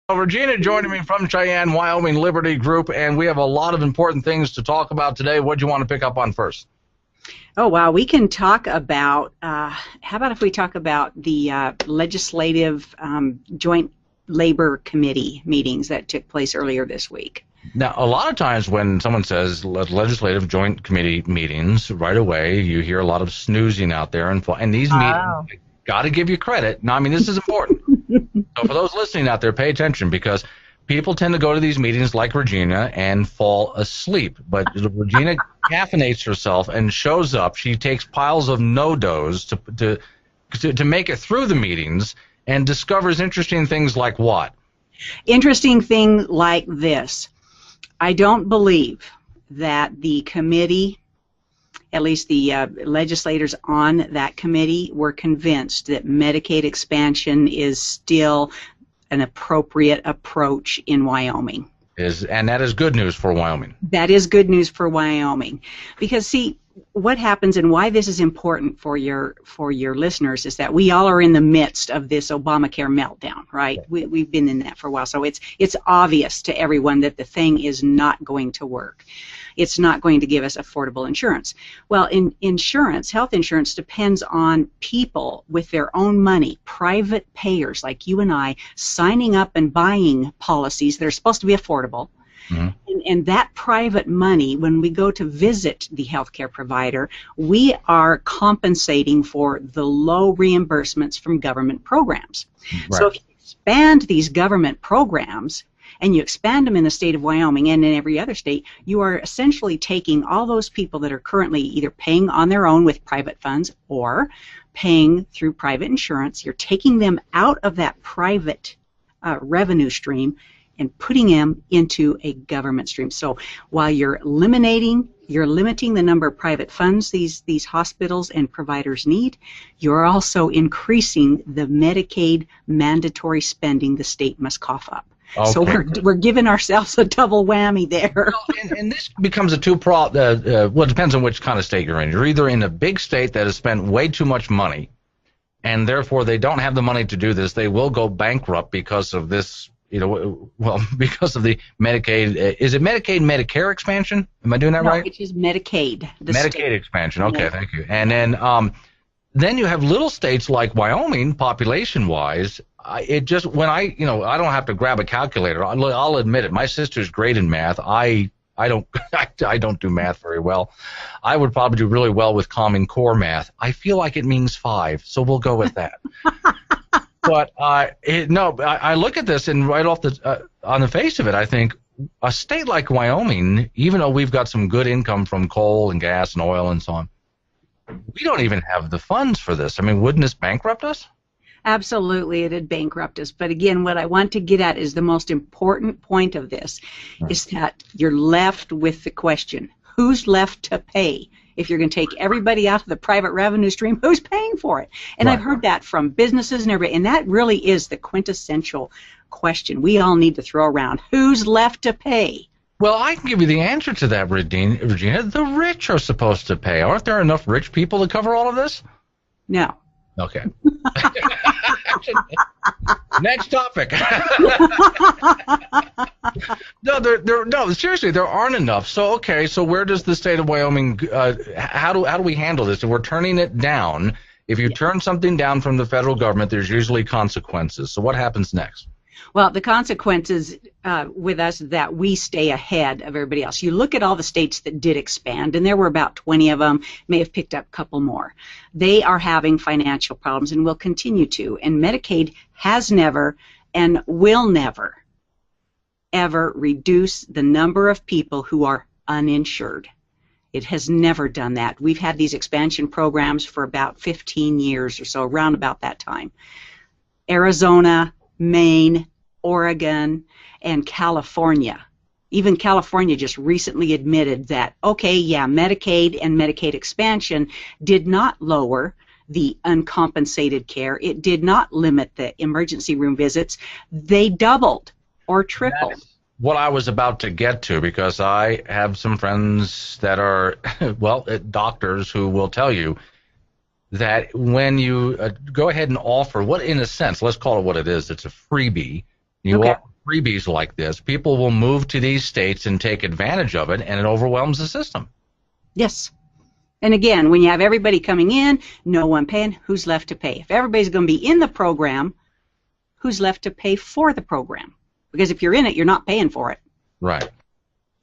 Well, Regina joining me from Cheyenne, Wyoming Liberty Group, and we have a lot of important things to talk about today. What do you want to pick up on first? Oh, wow. We can talk about, how about if we talk about the legislative joint labor committee meetings that took place earlier this week? Now, a lot of times when someone says legislative joint committee meetings, right away you hear a lot of snoozing out there, and these meetings, got to give you credit. No, I mean, this is important. So for those listening out there, pay attention, because people tend to go to these meetings like Regina and fall asleep. But Regina caffeinates herself and shows up. She takes piles of no-dos to make it through the meetings and discovers interesting things like what? Interesting thing like this. I don't believe that the committee, at least the legislators on that committee, were convinced that Medicaid expansion is still an appropriate approach in Wyoming. And that is good news for Wyoming. That is good news for Wyoming. Because, see, what happens and why this is important for your listeners is that we all are in the midst of this Obamacare meltdown, right? We've been in that for a while. So it's obvious to everyone that the thing is not going to work. It's not going to give us affordable insurance. Well, health insurance depends on people with their own money, private payers like you and I, signing up and buying policies that are supposed to be affordable. Mm-hmm. And that private money, when we go to visit the healthcare provider, we are compensating for the low reimbursements from government programs. Right. So if you expand these government programs, and you expand them in the state of Wyoming and in every other state, you are essentially taking all those people that are currently either paying on their own with private funds or paying through private insurance. You're taking them out of that private revenue stream and putting them into a government stream. So while you're limiting the number of private funds these hospitals and providers need, you're also increasing the Medicaid mandatory spending the state must cough up. Okay. So we're giving ourselves a double whammy there. And this becomes a well, it depends on which kind of state you're in. You're either in a big state that has spent way too much money, and therefore they don't have the money to do this. They will go bankrupt because of this, because of the Medicaid. Is it Medicaid, Medicare expansion? Am I doing that right? No, it is Medicaid. Medicaid expansion. Okay, thank you. And then you have little states like Wyoming, population-wise. I don't have to grab a calculator. I'll admit it. My sister's great in math. I don't I don't do math very well. I would probably do really well with Common Core math. I feel like it means 5, so we'll go with that. But I look at this and right off on the face of it, I think a state like Wyoming, even though we've got some good income from coal and gas and oil and so on, we don't even have the funds for this. I mean, wouldn't this bankrupt us? Absolutely, it'd bankrupt us. But again, what I want to get at is the most important point of this is that you're left with the question, who's left to pay? If you're going to take everybody out of the private revenue stream, who's paying for it? And I've heard that from businesses and everybody, and that really is the quintessential question we all need to throw around. Who's left to pay? Well, I can give you the answer to that, Regina. The rich are supposed to pay. Aren't there enough rich people to cover all of this? No. Okay. Next topic. No, seriously, there aren't enough. So where does the state of Wyoming? How do we handle this? If we're turning it down, if you turn something down from the federal government, there's usually consequences. So what happens next? Well, the consequences with us that we stay ahead of everybody else. You look at all the states that did expand, and there were about 20 of them, may have picked up a couple more. They are having financial problems and will continue to. And Medicaid has never and will never, ever reduce the number of people who are uninsured. It has never done that. We've had these expansion programs for about 15 years or so, around about that time. Arizona, Maine, Oregon, and California. Even California just recently admitted that, Medicaid and Medicaid expansion did not lower the uncompensated care. It did not limit the emergency room visits. They doubled or tripled. That's what I was about to get to, because I have some friends that are, doctors who will tell you that when you go ahead and offer what, in a sense, let's call it what it is, it's a freebie. You offer freebies like this, people will move to these states and take advantage of it, and it overwhelms the system. Yes. And again, when you have everybody coming in, no one paying, who's left to pay? If everybody's going to be in the program, who's left to pay for the program? Because if you're in it, you're not paying for it. Right.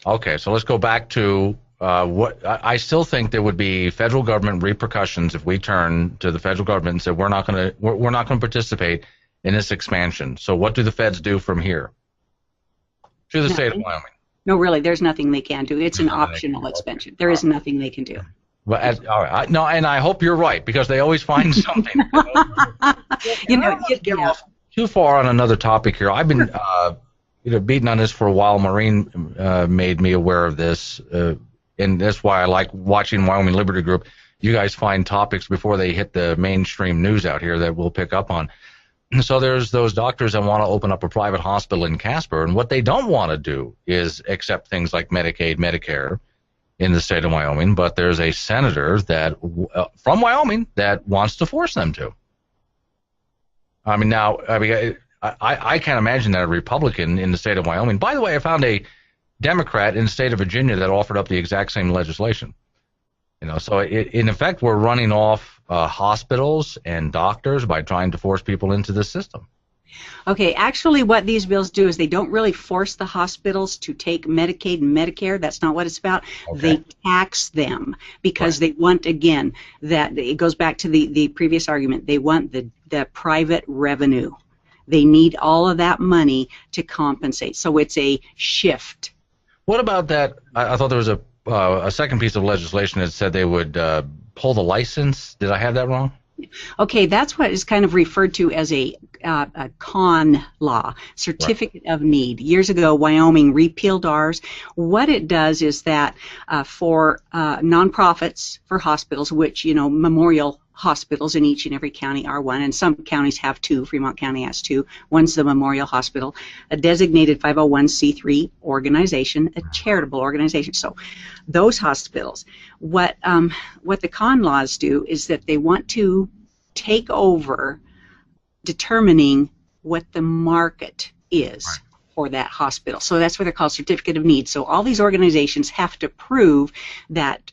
Okay, so let's go back to what I still think there would be federal government repercussions if we turn to the federal government and said we're not going to participate in this expansion. So what do the feds do from here to the state of Wyoming? No, really, there's nothing they can do. It's an optional expansion. There is nothing they can do. But all right, no, and I hope you're right because they always find something. You get off too far on another topic here. I've been beating on this for a while. Maureen made me aware of this, and that's why I like watching Wyoming Liberty Group. You guys find topics before they hit the mainstream news out here that we'll pick up on. So there's those doctors that want to open up a private hospital in Casper, and what they don't want to do is accept things like Medicaid, Medicare in the state of Wyoming, but there's a senator that from Wyoming that wants to force them to. I can't imagine that a Republican in the state of Wyoming. By the way, I found a Democrat in the state of Virginia that offered up the exact same legislation. So in effect, we're running off hospitals and doctors by trying to force people into the system. Okay, actually what these bills do is they don't really force the hospitals to take Medicaid and Medicare. That's not what it's about. Okay. They tax them because they want, again, that it goes back to the previous argument. They want the private revenue. They need all of that money to compensate. So it's a shift. What about that? I thought there was a second piece of legislation that said they would pull the license. Did I have that wrong? Okay, that's what is kind of referred to as a con law, certificate of need. Years ago, Wyoming repealed ours. What it does is that for nonprofits, for hospitals, which, memorial hospitals in each and every county are one, and some counties have two. Fremont County has two. One's the Memorial Hospital, a designated 501c3 organization, a charitable organization. So those hospitals, what the con laws do is that they want to take over determining what the market is for that hospital. So that's what they're called certificate of need. So all these organizations have to prove that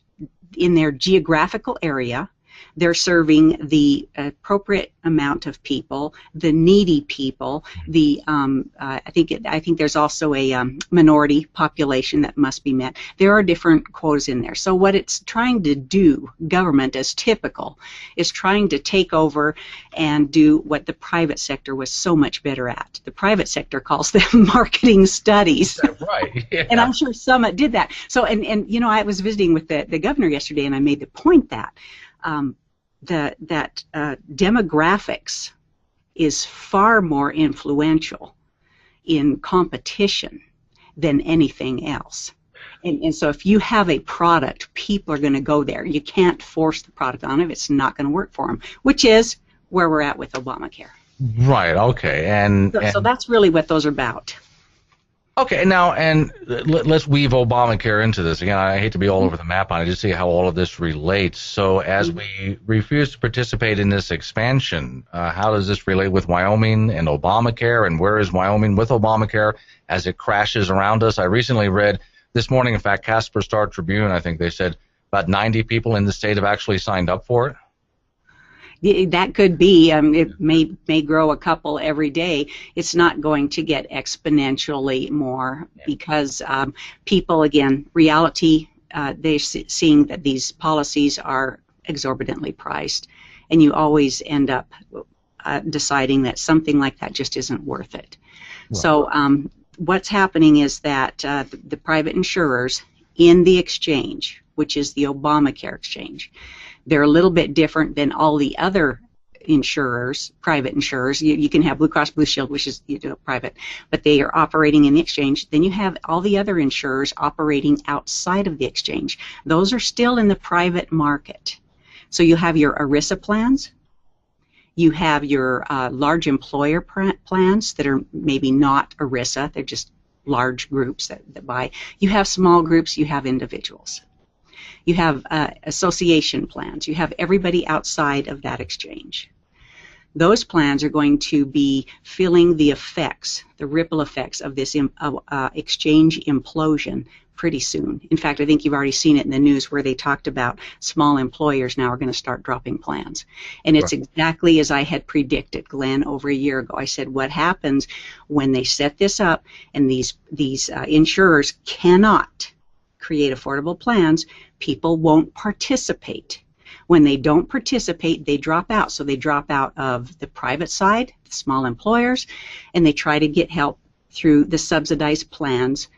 in their geographical area, they're serving the appropriate amount of people, the needy people. I think there's also a minority population that must be met. There are different quotas in there. So what it's trying to do, government as typical, is trying to take over and do what the private sector was so much better at. The private sector calls them marketing studies. Right. Yeah. And I'm sure Summit did that. So and I was visiting with the governor yesterday, and I made the point that demographics is far more influential in competition than anything else. And so if you have a product, people are going to go there. You can't force the product on them. It's not going to work for them, which is where we're at with Obamacare. Right, okay. So that's really what those are about. Okay, now, and let's weave Obamacare into this. Again, I hate to be all over the map on it, just see how all of this relates. So as we refuse to participate in this expansion, how does this relate with Wyoming and Obamacare, and where is Wyoming with Obamacare as it crashes around us? I recently read this morning, in fact, Casper Star-Tribune, I think they said about 90 people in the state have actually signed up for it. That could be. It may grow a couple every day. It's not going to get exponentially more because people, again, reality, they're seeing that these policies are exorbitantly priced, and you always end up deciding that something like that just isn't worth it. Right. So what's happening is that the private insurers in the exchange, which is the Obamacare exchange, they're a little bit different than all the other insurers, private insurers. You can have Blue Cross Blue Shield, which is private, but they are operating in the exchange. Then you have all the other insurers operating outside of the exchange. Those are still in the private market. So you have your ERISA plans. You have your large employer plans that are maybe not ERISA. They're just large groups that buy. You have small groups. You have individuals. You have association plans. You have everybody outside of that exchange. those plans are going to be feeling the effects, the ripple effects of this exchange implosion pretty soon. In fact, I think you've already seen it in the news where they talked about small employers now are going to start dropping plans. And it's exactly as I had predicted, Glenn, over a year ago. I said, what happens when they set this up and these insurers cannot create affordable plans, people won't participate. When they don't participate, they drop out. So they drop out of the private side, the small employers, and they try to get help through the subsidized plans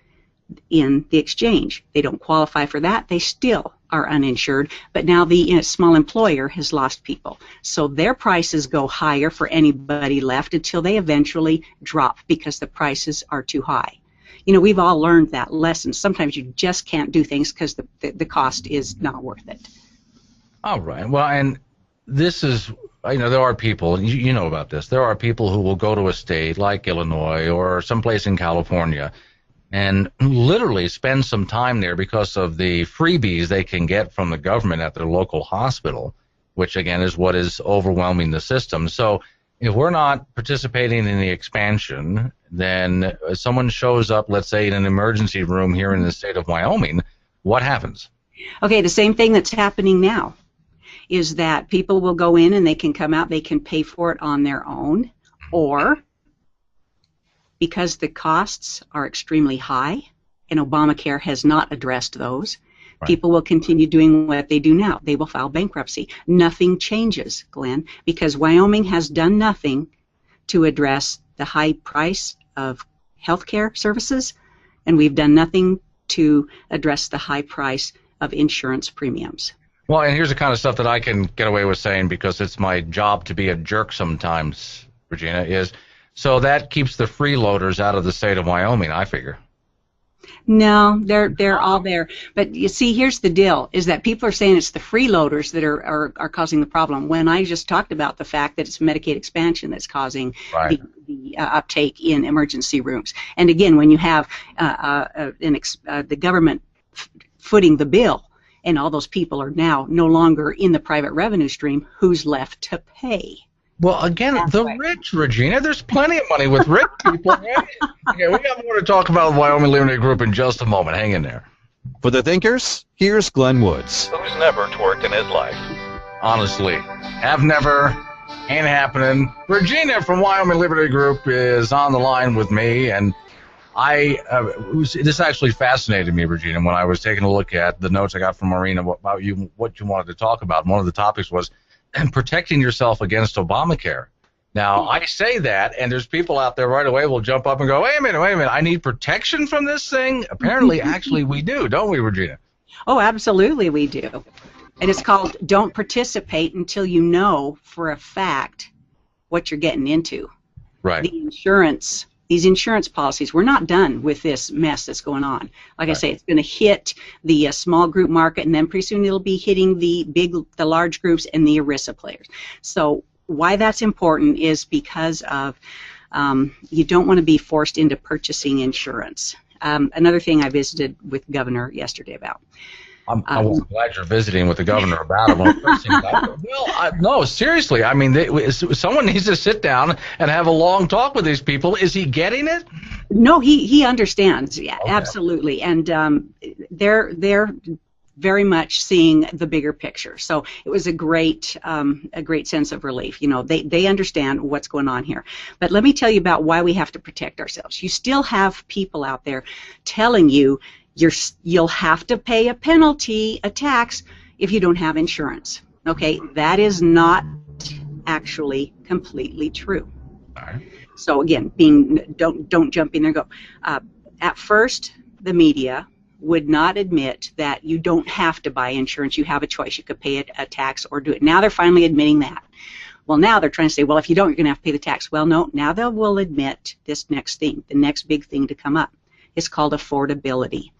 in the exchange. They don't qualify for that. They still are uninsured, but now the small employer has lost people. So their prices go higher for anybody left until they eventually drop because the prices are too high. You know, we've all learned that lesson. Sometimes you just can't do things because the cost is not worth it. All right. Well, and this is, you know, there are people, you know about this, there are people who will go to a state like Illinois or someplace in California and literally spend some time there because of the freebies they can get from the government at their local hospital, which again is what is overwhelming the system. So if we're not participating in the expansion, then someone shows up, let's say, in an emergency room here in the state of Wyoming, what happens? Okay, the same thing that's happening now is that people will go in and they can come out, they can pay for it on their own, or because the costs are extremely high and Obamacare has not addressed those, people will continue doing what they do now. They will file bankruptcy. Nothing changes, Glenn, because Wyoming has done nothing to address the high price of health care services, and we've done nothing to address the high price of insurance premiums. Well, and here's the kind of stuff that I can get away with saying because it's my job to be a jerk sometimes, Regina, is so that keeps the freeloaders out of the state of Wyoming, I figure. No, they're all there. But you see, here's the deal, is that people are saying it's the freeloaders that are causing the problem, when I just talked about the fact that it's Medicaid expansion that's causing the uptake in emergency rooms. And again, when you have the government footing the bill, and all those people are now no longer in the private revenue stream, who's left to pay? Well, again, rich, Regina. There's plenty of money with rich people. Right? Okay, we got more to talk about the Wyoming Limited Group in just a moment. Hang in there. For the thinkers, here's Glenn Woods. Who's never twerked in his life? Honestly, have never, ain't happening. Regina from Wyoming Limited Group is on the line with me, and this actually fascinated me, Regina, when I was taking a look at the notes I got from Marina about what you wanted to talk about. One of the topics was protecting yourself against Obamacare. Now, I say that, and there's people out there right away will jump up and go, wait a minute, I need protection from this thing? Apparently, actually, we do, don't we, Regina? Oh, absolutely we do. And it's called don't participate until you know for a fact what you're getting into. Right. These insurance policies, we're not done with this mess that's going on. Like I say, it's going to hit the small group market, and then pretty soon it'll be hitting the large groups and the ERISA players. So why that's important is because of you don't want to be forced into purchasing insurance. Another thing I visited with Governor yesterday about. I'm glad you're visiting with the governor about it. Well, no, seriously. I mean, someone needs to sit down and have a long talk with these people. Is he getting it? No, he understands. Yeah, okay. Absolutely, and they're very much seeing the bigger picture. So it was a great sense of relief. You know, they understand what's going on here. But let me tell you about why we have to protect ourselves. You still have people out there telling you you'll have to pay a penalty, a tax, if you don't have insurance. Okay, that is not actually completely true. All right. So again, don't jump in there and go. At first, the media would not admit that you don't have to buy insurance. You have a choice. You could pay a tax or do it. Now they're finally admitting that. Well, now they're trying to say, well, if you don't, you're going to have to pay the tax. Well, no, now they will admit this next thing, the next big thing to come up. It's called affordability.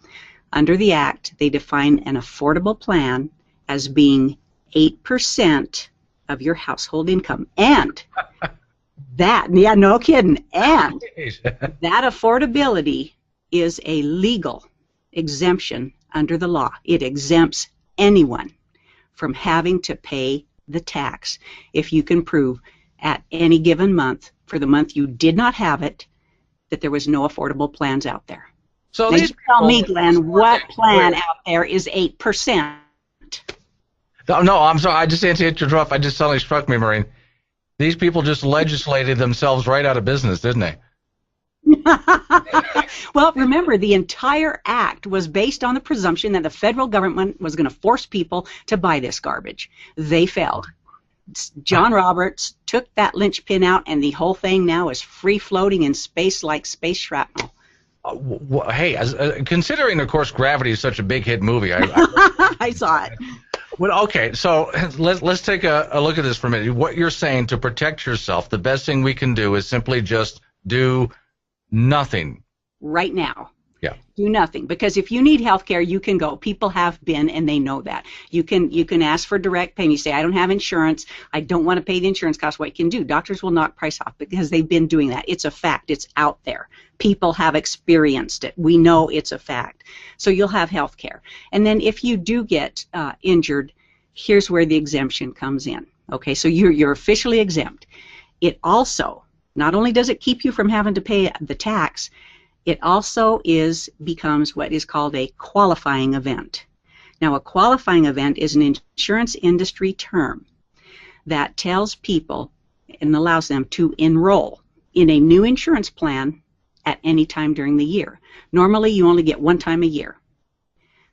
Under the Act, they define an affordable plan as being 8% of your household income. And that, yeah, no kidding, and that affordability is a legal exemption under the law. It exempts anyone from having to pay the tax if you can prove at any given month, for the month you did not have it, that there was no affordable plans out there. So now these you tell me, people- Glenn, what plan out there is 8%? No, I'm sorry. I just had to interrupt. I just suddenly struck me, Maureen. These people just legislated themselves right out of business, didn't they? Well, remember, the entire act was based on the presumption that the federal government was going to force people to buy this garbage. They failed. John Roberts took that linchpin out, and the whole thing now is free-floating in space like space shrapnel. Hey, considering, of course, Gravity is such a big hit movie, I saw it. Well, okay, so let's take a look at this for a minute. What you're saying, to protect yourself, the best thing we can do is simply just do nothing. Right now. Yeah. Do nothing, because if you need health care, you can go. People have been, and they know that. You can ask for direct payment. You say, I don't have insurance. I don't want to pay the insurance cost. What you can do, doctors will knock price off because they've been doing that. It's a fact. It's out there. People have experienced it. We know it's a fact. So you'll have health care. And then if you do get injured, here's where the exemption comes in. Okay, so you're officially exempt. It also, not only does it keep you from having to pay the tax, it also becomes what is called a qualifying event. Now, a qualifying event is an insurance industry term that tells people and allows them to enroll in a new insurance plan at any time during the year. Normally, you only get one time a year.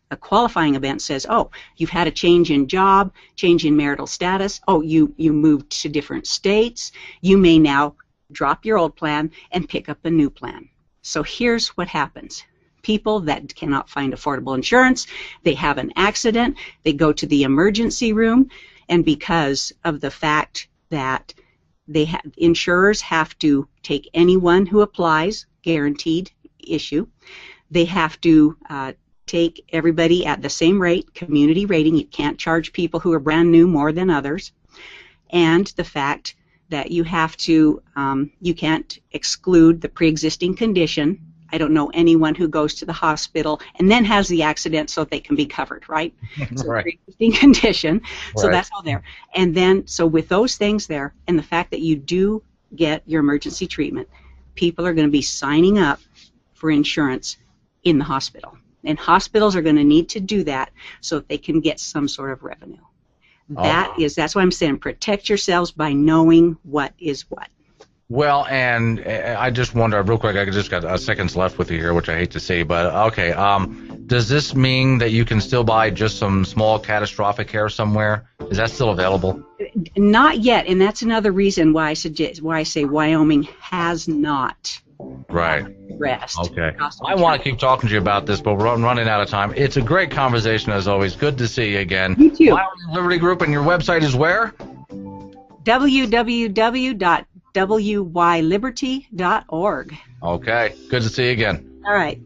A qualifying event says, oh, you've had a change in job, change in marital status, oh, you moved to different states, you may now drop your old plan and pick up a new plan. So here's what happens. People that cannot find affordable insurance, they have an accident, they go to the emergency room, and because of the fact that insurers have to take anyone who applies, guaranteed issue, they have to take everybody at the same rate, community rating. You can't charge people who are brand new more than others, and the fact that you have to, you can't exclude the pre-existing condition. I don't know anyone who goes to the hospital and then has the accident so they can be covered, right? So Right. Pre-existing condition, so Right. that's all there. And then, so with those things there, and the fact that you do get your emergency treatment, people are going to be signing up for insurance in the hospital. And hospitals are going to need to do that so that they can get some sort of revenue. That's why I'm saying protect yourselves by knowing what is what. Well, and I just wonder, real quick, I just got seconds left with you here, which I hate to say, but okay, does this mean that you can still buy just some small catastrophic care somewhere? Is that still available? Not yet, and that's another reason why I say Wyoming has not Right. addressed. Okay. I want to keep talking to you about this, but we're running out of time. It's a great conversation as always. Good to see you again. You too. Wyoming Liberty Group, and your website is where? www.wyliberty.org. Okay. Good to see you again. All right.